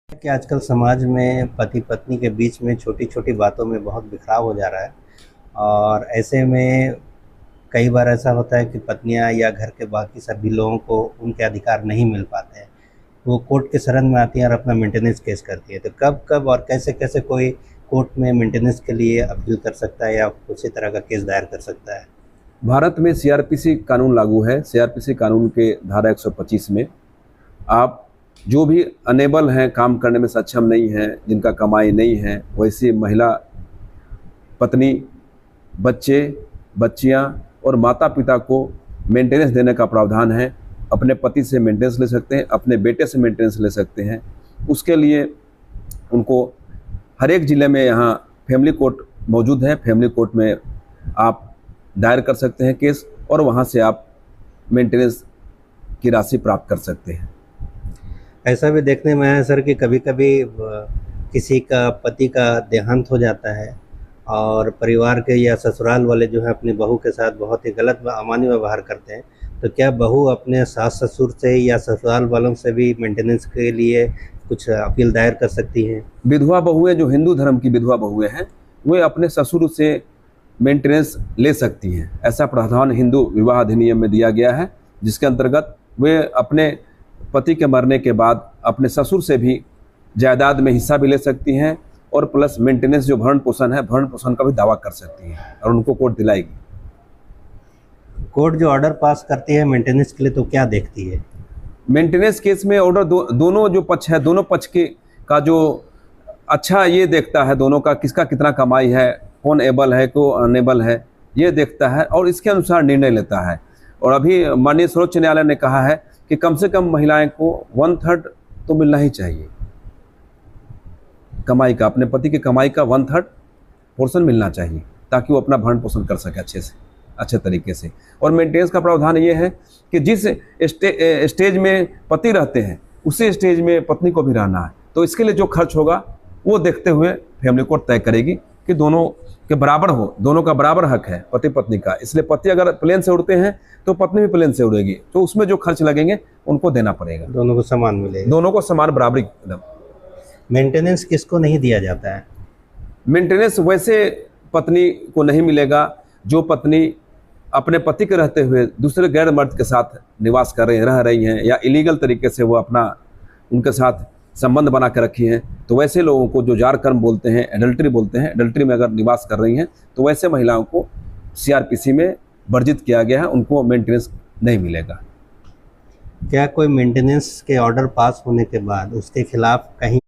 कि आजकल समाज में पति पत्नी के बीच में छोटी छोटी बातों में बहुत बिखराव हो जा रहा है। और ऐसे में कई बार ऐसा होता है कि पत्नियां या घर के बाकी सभी लोगों को उनके अधिकार नहीं मिल पाते हैं। वो कोर्ट के शरण में आती हैं और अपना मेंटेनेंस केस करती है। तो कब कब और कैसे कैसे कोई कोर्ट में मेंटेनेंस के लिए अपील कर सकता है या उसी तरह का केस दायर कर सकता है? भारत में सीआरपीसी कानून लागू है। सीआरपीसी कानून के धारा 125 में आप जो भी अनेबल हैं, काम करने में सक्षम नहीं हैं, जिनका कमाई नहीं है, वैसी महिला पत्नी, बच्चे, बच्चियां और माता पिता को मेंटेनेंस देने का प्रावधान है। अपने पति से मेंटेनेंस ले सकते हैं, अपने बेटे से मेंटेनेंस ले सकते हैं। उसके लिए उनको हर एक ज़िले में यहाँ फैमिली कोर्ट मौजूद है। फैमिली कोर्ट में आप दायर कर सकते हैं केस और वहाँ से आप मेंटेनेंस की राशि प्राप्त कर सकते हैं। ऐसा भी देखने में आया सर कि कभी कभी किसी का पति का देहांत हो जाता है और परिवार के या ससुराल वाले जो है अपनी बहू के साथ बहुत ही गलत अमानवीय व्यवहार करते हैं। तो क्या बहू अपने सास ससुर से या ससुराल वालों से भी मेंटेनेंस के लिए कुछ अपील दायर कर सकती हैं? विधवा बहुएं, जो हिंदू धर्म की विधवा बहुएं हैं, वे अपने ससुर से मेंटेनेंस ले सकती हैं। ऐसा प्रावधान हिंदू विवाह अधिनियम में दिया गया है, जिसके अंतर्गत वे अपने पति के मरने के बाद अपने ससुर से भी जायदाद में हिस्सा भी ले सकती हैं और प्लस मेंटेनेंस जो भरण पोषण है, भरण पोषण का भी दावा कर सकती हैं और उनको कोर्ट दिलाएगी। कोर्ट जो ऑर्डर पास करती है मेंटेनेंस के लिए तो क्या देखती है? मेंटेनेंस केस में ऑर्डर दोनों जो पक्ष है, दोनों पक्ष के का जो अच्छा ये देखता है, दोनों का किसका कितना कमाई है, कौन एबल है, कौन अनेबल है, ये देखता है और इसके अनुसार निर्णय लेता है। और अभी माननीय सर्वोच्च न्यायालय ने कहा है कि कम से कम महिलाएं को 1/3 तो मिलना ही चाहिए कमाई का, अपने पति की कमाई का 1/3 पोर्शन मिलना चाहिए, ताकि वो अपना भरण पोषण कर सके अच्छे तरीके से। और मेंटेनेंस का प्रावधान ये है कि जिस स्टेज में पति रहते हैं उसी स्टेज में पत्नी को भी रहना है। तो इसके लिए जो खर्च होगा वो देखते हुए फैमिली कोर्ट तय करेगी कि दोनों के बराबर हो, दोनों का बराबर हक है पति पत्नी का। इसलिए पति अगर प्लेन से उड़ते हैं तो पत्नी भी प्लेन से उड़ेगी, तो उसमें जो खर्च लगेंगे उनको देना पड़ेगा। दोनों को समान मिलेगा, दोनों को समान बराबरी एकदम। मेंटेनेंस किसको नहीं दिया जाता है? मेंटेनेंस वैसे पत्नी को नहीं मिलेगा जो पत्नी अपने पति के रहते हुए दूसरे गैर मर्द के साथ निवास कर रह रही हैं या इलीगल तरीके से वो अपना उनके साथ संबंध बना के रखी हैं। तो वैसे लोगों को जो जार कर्म बोलते हैं, एडल्ट्री बोलते हैं, एडल्ट्री में अगर निवास कर रही हैं तो वैसे महिलाओं को सीआरपीसी में वर्जित किया गया है, उनको मेंटेनेंस नहीं मिलेगा। क्या कोई मेंटेनेंस के ऑर्डर पास होने के बाद उसके खिलाफ कहीं